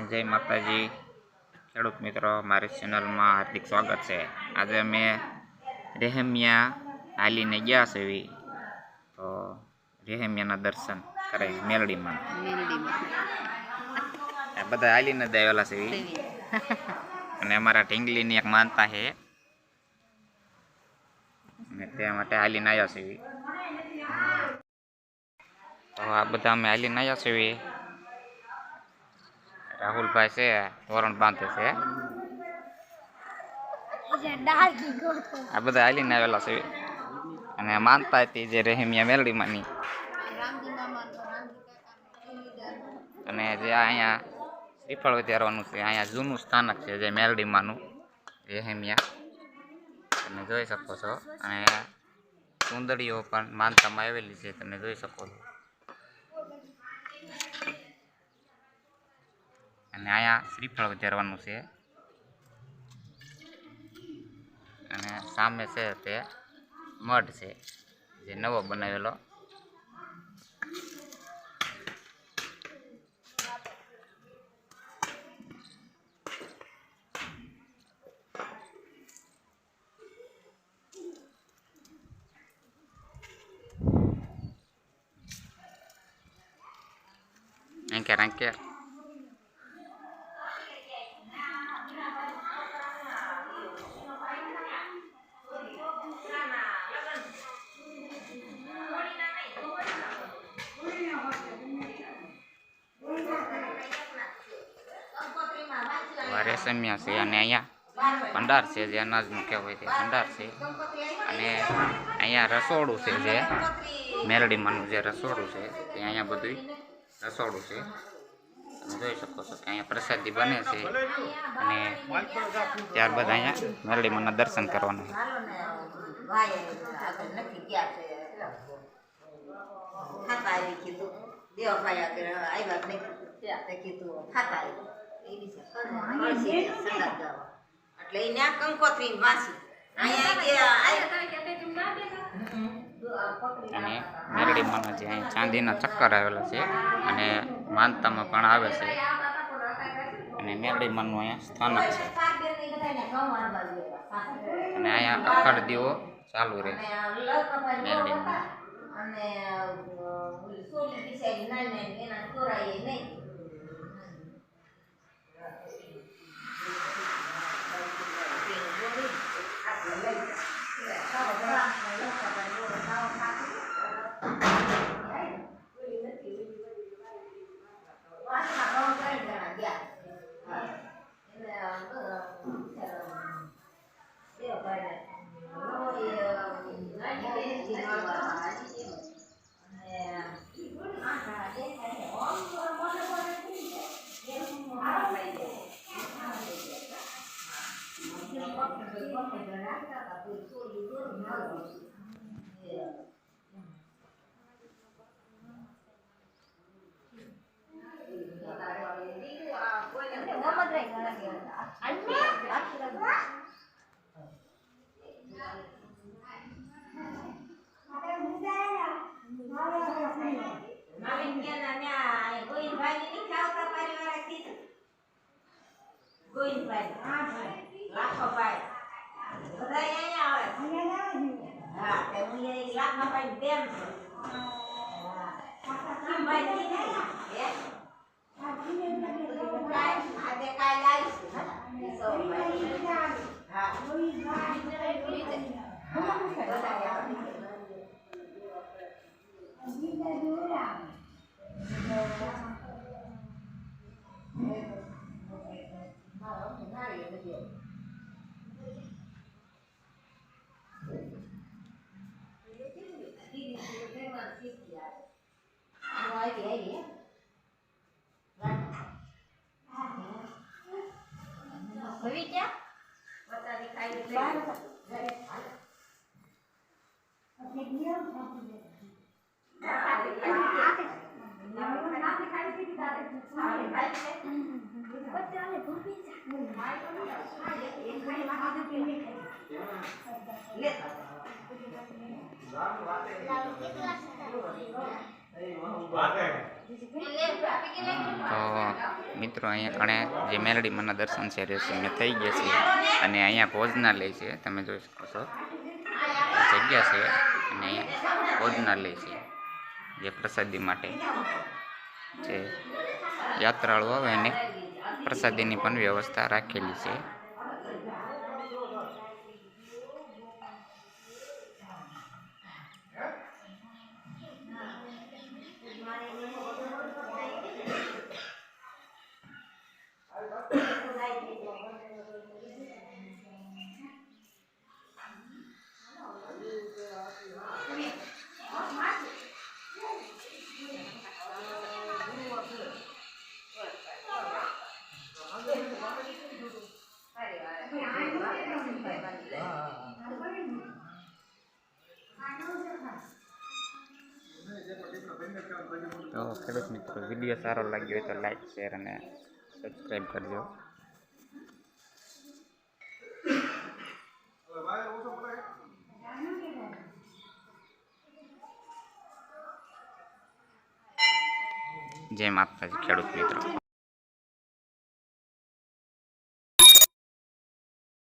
જય માતાજી ખેડૂત મિત્રો, મારી ચેનલમાં હાર્દિક સ્વાગત છે। આજે અમે રેહમિયા હાલીને ગયા છે, તો રેહમિયાના દર્શન કરાવી મેલડીમાં બધા હાલીને જ આવેલા છે અને અમારા ઢીંગલીની એક માનતા છે અને તે માટે હાલીને આવ્યા છે। તો આ બધા અમે હાલીને આવ્યા છે। રાહુલ ભાઈ છે તોરણ બાંધે છે। આ બધા હાલીને આવેલા છે અને માનતા હતી જે રેહમિયા મેલડીમાંની, અને જે અહીંયા શ્રીફળ વધારવાનું છે, અહીંયા જૂનું સ્થાનક છે જે મેલડીમાંનું રેહમિયા, તમે જોઈ શકો છો। અને સુંદરીઓ પણ માનતામાં આવેલી છે, તમે જોઈ શકો છો। અને અહીંયા શ્રીફળ વધારવાનું છે અને સામે છે તે મઢ છે જે નવો બનાવેલો। ranke રેશમિયા છે અને અહીંયા ભંડાર છે જે અનાજનું કહેવાય તે ભંડાર છે। અને અહીંયા રસોડું છે જે મેલડીમાંનું જે રસોડું છે તે અહીંયા બધું રસોડું છે, તમે જોઈ શકો છો કે અહીંયા પ્રસાદી બને છે અને ત્યારબાદ અહીંયા મેલડીમાંના દર્શન કરવાના અને મેલડીમાંના જે અહીંયા ચાંદીના ચક્કર આવેલા છે અને માનતામાં પણ આવે છે અને મેલડીમાંનું અહીંયા સ્થાનક છે અને અહીંયા અખાડ દીવો ચાલુ રહે મેલડીમાં। તો મિત્રો અહીંયા કણે જે મેલડી માના દર્શન છે રેસીને થઈ ગયા છે અને અહીંયા ભોજનાલય છે, તમે જોઈ શકો છો જગ્યા છે અને અહીંયા ભોજનાલય છે જે પ્રસાદી માટે જે યાત્રાળુ આવે એને પ્રસાદીની પણ વ્યવસ્થા રાખેલી છે. તો ખેડૂત મિત્રો, વિડીયો સારો લાગ્યો હોય તો લાઈક, શેર અને સબસ્ક્રાઈબ કરજો. જય માતાજી ખેડૂત મિત્રો.